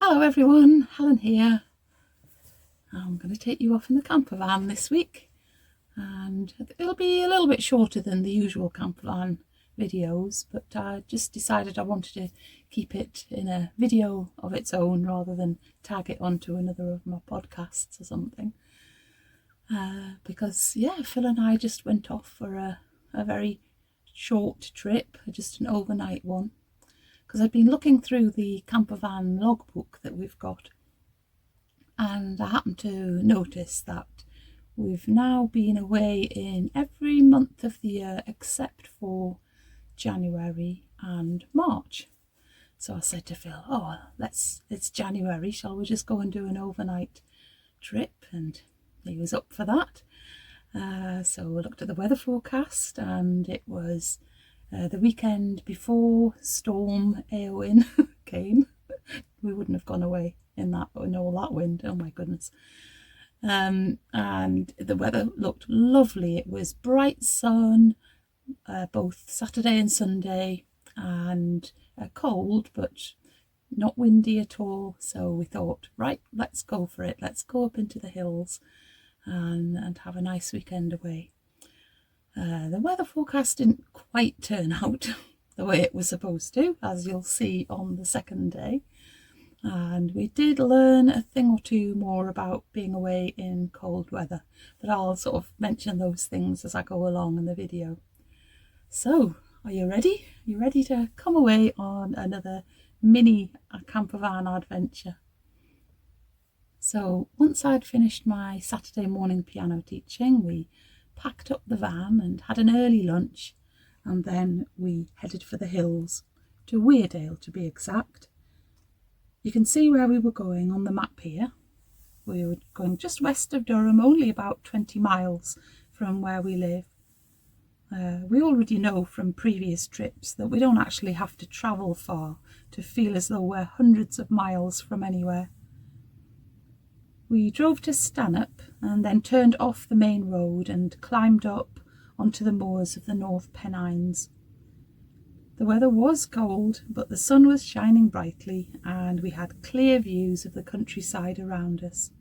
Hello everyone, Helen here. I'm going to take you off in the camper van this week, and it'll be a little bit shorter than the usual camper van videos, but I just decided I wanted to keep it in a video of its own rather than tag it onto another of my podcasts or something. Because Phil and I just went off for a very short trip, just an overnight one. Because I've been looking through the campervan logbook that we've got, and I happened to notice that we've now been away in every month of the year except for January and March. So I said to Phil, it's January, shall we just go and do an overnight trip? And he was up for that. So we looked at the weather forecast, and it was the weekend before Storm Eowyn came. We wouldn't have gone away in all that wind. Oh my goodness. And the weather looked lovely. It was bright sun both Saturday and Sunday, and cold but not windy at all. So we thought, right, let's go for it. Let's go up into the hills and have a nice weekend away. The weather forecast didn't quite turn out the way it was supposed to, as you'll see on the second day. And we did learn a thing or two more about being away in cold weather, but I'll sort of mention those things as I go along in the video. So, are you ready? You ready to come away on another mini campervan adventure? So, once I'd finished my Saturday morning piano teaching, we packed up the van and had an early lunch, and then we headed for the hills, to Weardale to be exact. You can see where we were going on the map here. We were going just west of Durham, only about 20 miles from where we live. We already know from previous trips that we don't actually have to travel far to feel as though we're hundreds of miles from anywhere. We drove to Stanhope and then turned off the main road and climbed up onto the moors of the North Pennines. The weather was cold, but the sun was shining brightly, and we had clear views of the countryside around us.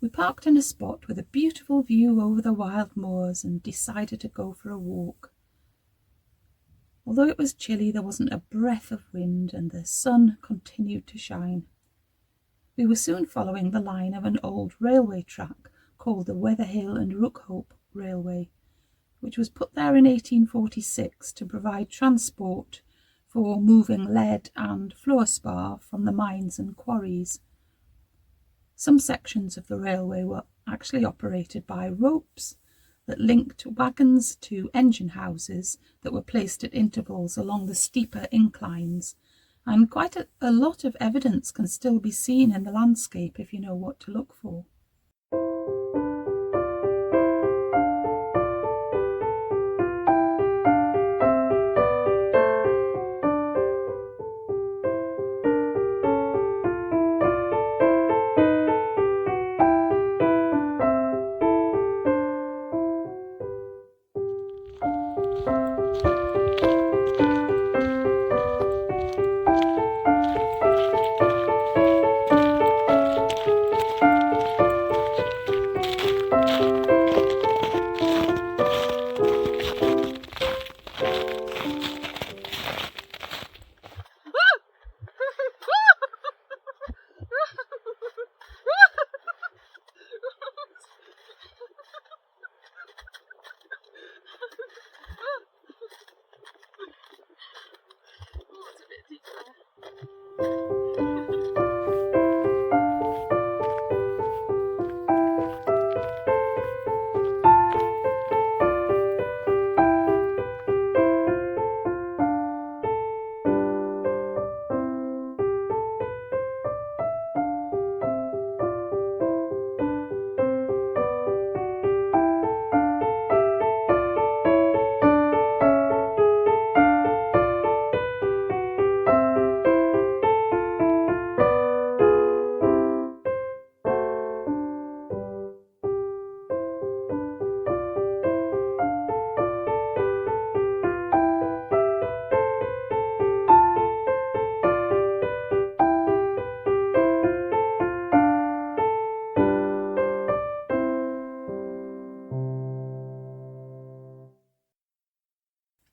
We parked in a spot with a beautiful view over the wild moors and decided to go for a walk. Although it was chilly, there wasn't a breath of wind, and the sun continued to shine. We were soon following the line of an old railway track called the Wetherhill and Rookhope Railway, which was put there in 1846 to provide transport for moving lead and fluorspar from the mines and quarries. Some sections of the railway were actually operated by ropes that linked wagons to engine houses that were placed at intervals along the steeper inclines, and quite a lot of evidence can still be seen in the landscape if you know what to look for.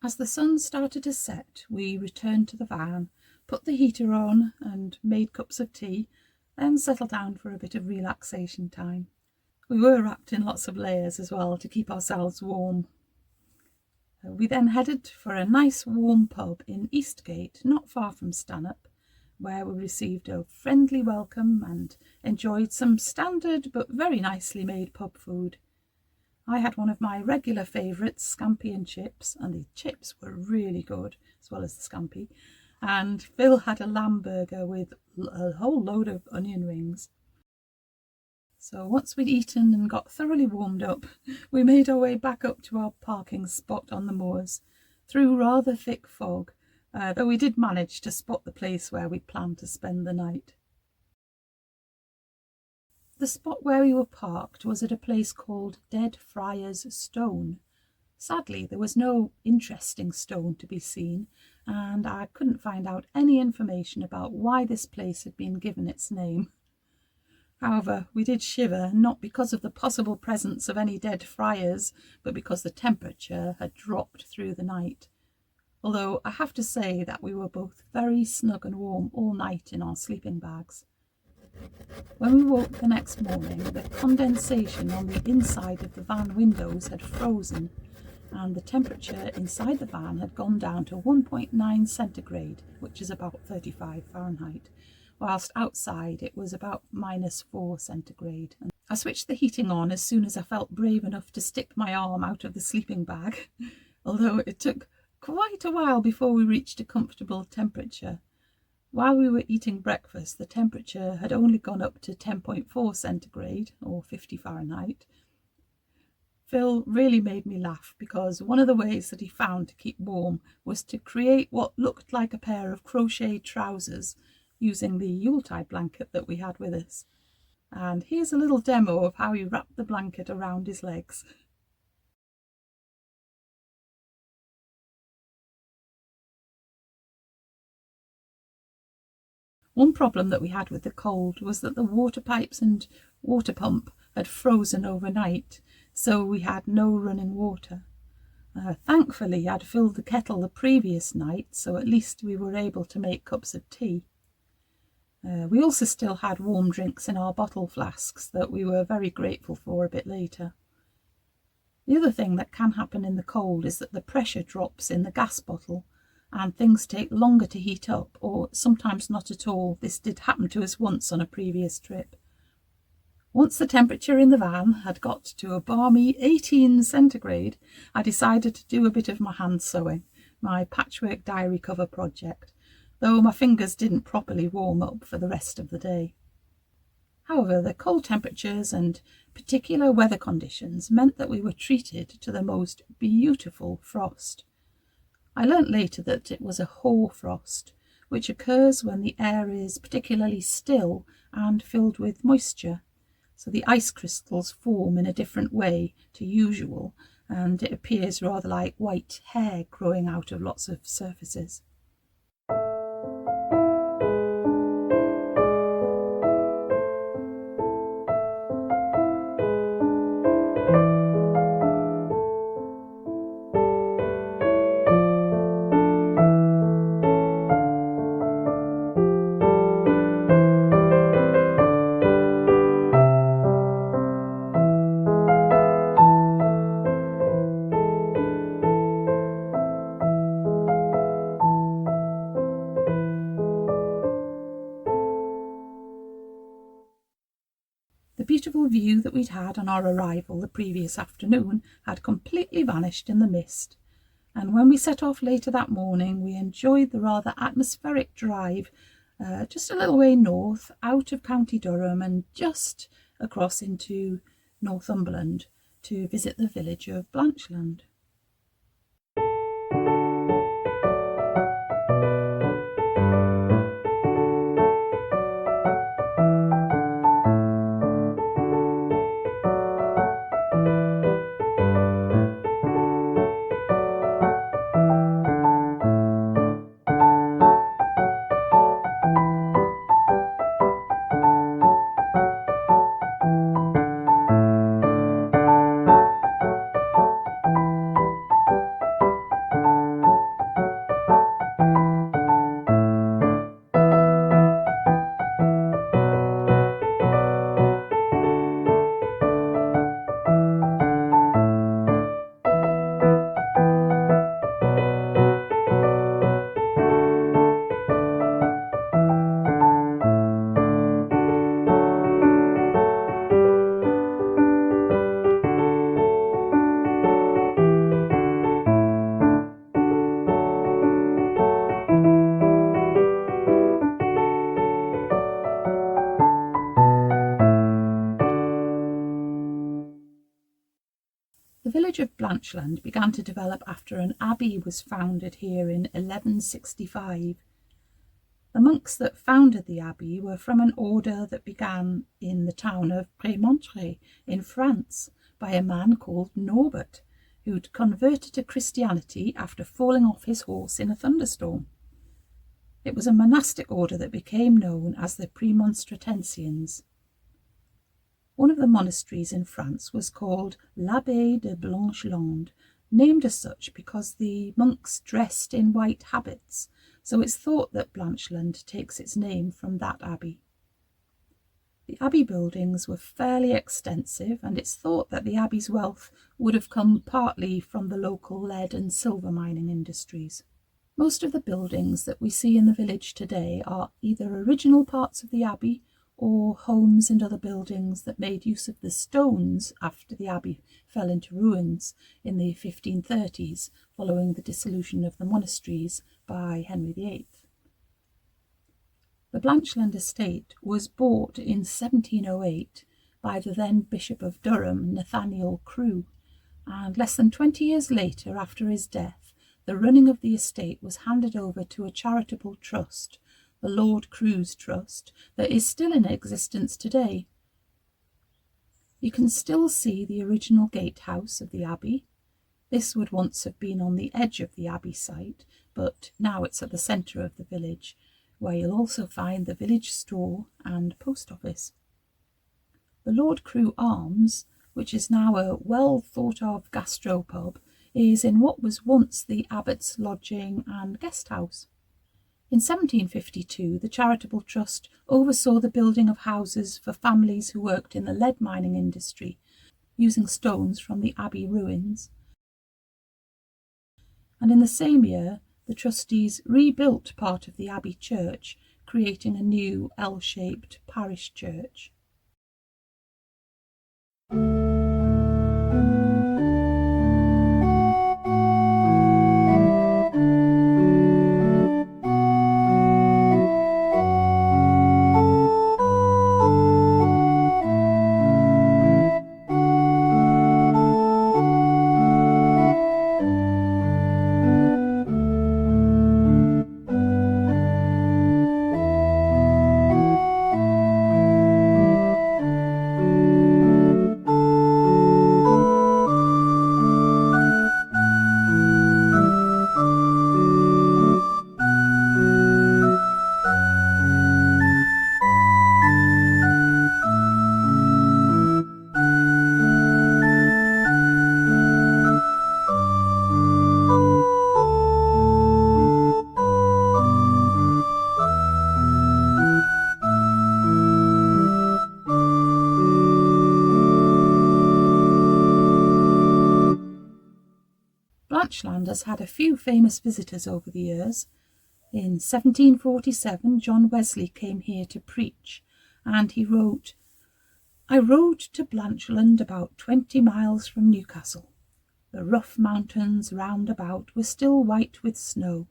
As the sun started to set, we returned to the van, put the heater on and made cups of tea, then settled down for a bit of relaxation time. We were wrapped in lots of layers as well to keep ourselves warm. We then headed for a nice warm pub in Eastgate, not far from Stanhope, where we received a friendly welcome and enjoyed some standard but very nicely made pub food. I had one of my regular favourites, scampi and chips, and the chips were really good, as well as the scampi. And Phil had a lamb burger with a whole load of onion rings. So once we'd eaten and got thoroughly warmed up, we made our way back up to our parking spot on the moors, through rather thick fog, though we did manage to spot the place where we planned to spend the night. The spot where we were parked was at a place called Dead Friar's Stone. Sadly, there was no interesting stone to be seen, and I couldn't find out any information about why this place had been given its name. However, we did shiver, not because of the possible presence of any dead friars, but because the temperature had dropped through the night. Although I have to say that we were both very snug and warm all night in our sleeping bags. When we woke the next morning, the condensation on the inside of the van windows had frozen, and the temperature inside the van had gone down to 1.9 centigrade, which is about 35 Fahrenheit, whilst outside it was about -4 centigrade. I switched the heating on as soon as I felt brave enough to stick my arm out of the sleeping bag, although it took quite a while before we reached a comfortable temperature. While we were eating breakfast, the temperature had only gone up to 10.4 centigrade, or 50 Fahrenheit. Phil really made me laugh because one of the ways that he found to keep warm was to create what looked like a pair of crocheted trousers using the Yuletide blanket that we had with us. And here's a little demo of how he wrapped the blanket around his legs. One problem that we had with the cold was that the water pipes and water pump had frozen overnight, so we had no running water. Thankfully, I'd filled the kettle the previous night, so at least we were able to make cups of tea. We also still had warm drinks in our bottle flasks that we were very grateful for a bit later. The other thing that can happen in the cold is that the pressure drops in the gas bottle and things take longer to heat up, or sometimes not at all. This did happen to us once on a previous trip. Once the temperature in the van had got to a balmy 18 centigrade, I decided to do a bit of my hand sewing, my patchwork diary cover project, though my fingers didn't properly warm up for the rest of the day. However, the cold temperatures and particular weather conditions meant that we were treated to the most beautiful frost. I learnt later that it was a hoar frost, which occurs when the air is particularly still and filled with moisture. So the ice crystals form in a different way to usual, and it appears rather like white hair growing out of lots of surfaces. The beautiful view that we'd had on our arrival the previous afternoon had completely vanished in the mist, and when we set off later that morning we enjoyed the rather atmospheric drive just a little way north out of County Durham and just across into Northumberland to visit the village of Blanchland. The village of Blanchland began to develop after an abbey was founded here in 1165. The monks that founded the abbey were from an order that began in the town of Prémontré in France by a man called Norbert, who'd converted to Christianity after falling off his horse in a thunderstorm. It was a monastic order that became known as the Premonstratensians. One of the monasteries in France was called l'Abbaye de Blanchland, named as such because the monks dressed in white habits, so it's thought that Blanchland takes its name from that abbey. The abbey buildings were fairly extensive, and it's thought that the abbey's wealth would have come partly from the local lead and silver mining industries. Most of the buildings that we see in the village today are either original parts of the abbey or homes and other buildings that made use of the stones after the abbey fell into ruins in the 1530s following the dissolution of the monasteries by Henry VIII. The Blanchland estate was bought in 1708 by the then Bishop of Durham, Nathaniel Crewe, and less than 20 years later, after his death, the running of the estate was handed over to a charitable trust, the Lord Crewe's Trust, that is still in existence today. You can still see the original gatehouse of the abbey. This would once have been on the edge of the abbey site, but now it's at the centre of the village, where you'll also find the village store and post office. The Lord Crewe Arms, which is now a well-thought-of gastropub, is in what was once the abbot's lodging and guest house. In 1752, the charitable trust oversaw the building of houses for families who worked in the lead mining industry, using stones from the abbey ruins. And in the same year, the trustees rebuilt part of the abbey church, creating a new L-shaped parish church. Blanchland has had a few famous visitors over the years. In 1747, John Wesley came here to preach, and he wrote, "I rode to Blanchland about 20 miles from Newcastle. The rough mountains round about were still white with snow.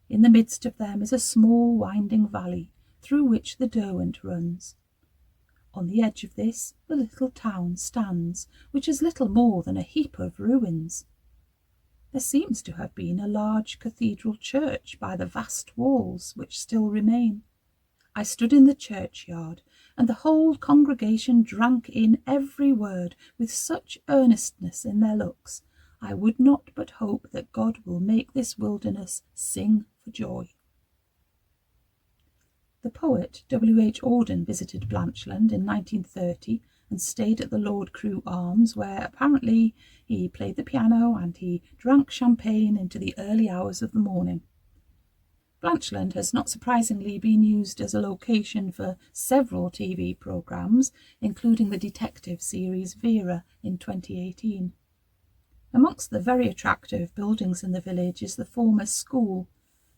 In the midst of them is a small winding valley, through which the Derwent runs. On the edge of this the little town stands, which is little more than a heap of ruins. There seems to have been a large cathedral church by the vast walls which still remain. I stood in the churchyard, and the whole congregation drank in every word with such earnestness in their looks, I would not but hope that God will make this wilderness sing for joy." The poet W.H. Auden visited Blanchland in 1930 and stayed at the Lord Crewe Arms, where apparently he played the piano and he drank champagne into the early hours of the morning. Blanchland has not surprisingly been used as a location for several TV programmes, including the detective series Vera in 2018. Amongst the very attractive buildings in the village is the former school,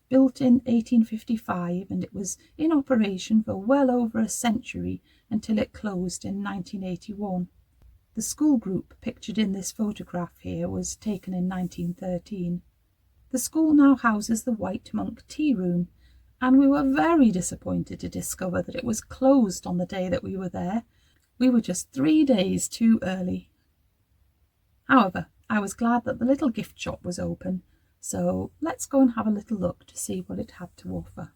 built in 1855, and it was in operation for well over a century until it closed in 1981. The school group pictured in this photograph here was taken in 1913. The school now houses the White Monk Tea Room, and we were very disappointed to discover that it was closed on the day that we were there. We were just 3 days too early. However, I was glad that the little gift shop was open, so let's go and have a little look to see what it had to offer.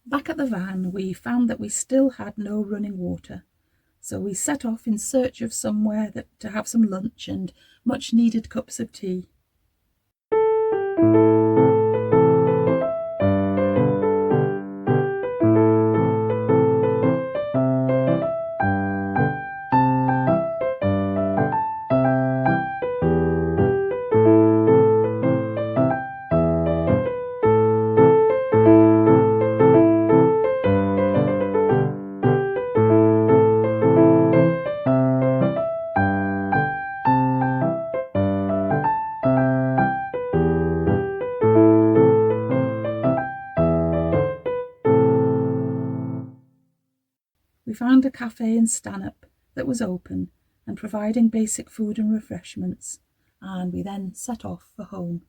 Back at the van, we found that we still had no running water, so we set off in search of somewhere to have some lunch and much needed cups of tea. We found a cafe in Stanhope that was open and providing basic food and refreshments, and we then set off for home.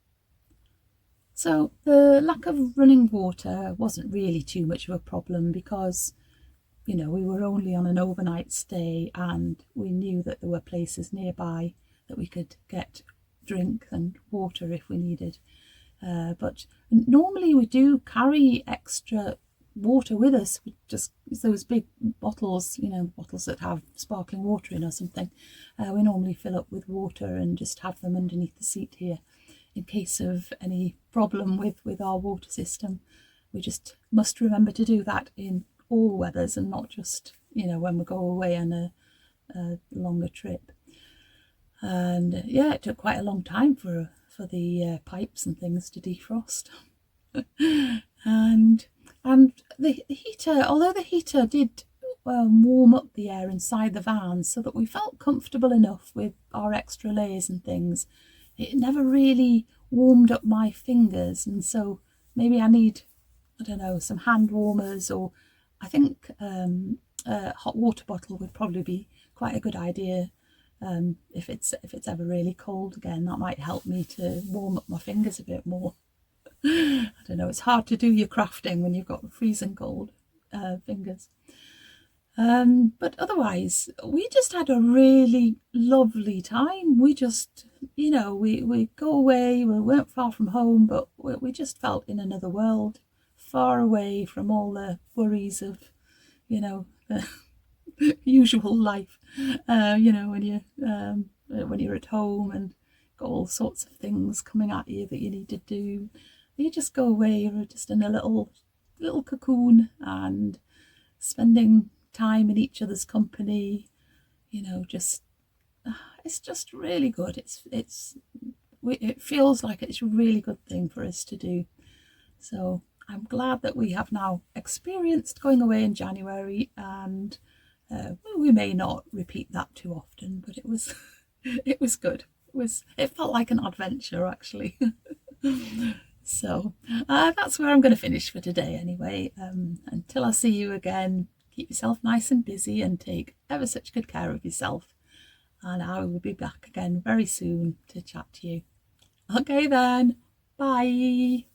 So the lack of running water wasn't really too much of a problem because, we were only on an overnight stay and we knew that there were places nearby that we could get drink and water if we needed. But normally we do carry extra water with us, just those big bottles, bottles that have sparkling water in or something. We normally fill up with water and just have them underneath the seat here in case of any problem with our water system. We just must remember to do that in all weathers and not just, when we go away on a longer trip. And it took quite a long time for the pipes and things to defrost. and the heater, although the heater did warm up the air inside the van so that we felt comfortable enough with our extra layers and things, it never really warmed up my fingers, and so maybe I need, some hand warmers, or I think a hot water bottle would probably be quite a good idea. If it's ever really cold again, that might help me to warm up my fingers a bit more. I don't know, it's hard to do your crafting when you've got freezing cold fingers. But otherwise, we just had a really lovely time. We just, we go away, we weren't far from home, but we just felt in another world, far away from all the worries of, the usual life, when you're at home and got all sorts of things coming at you that you need to do. You just go away, you're just in a little cocoon and spending time in each other's company, it's just really good. It feels like it's a really good thing for us to do. So I'm glad that we have now experienced going away in January, and we may not repeat that too often, but it was it was good. It felt like an adventure, actually. So that's where I'm going to finish for today anyway. Until I see you again, keep yourself nice and busy and take ever such good care of yourself. And I will be back again very soon to chat to you. Okay then, bye.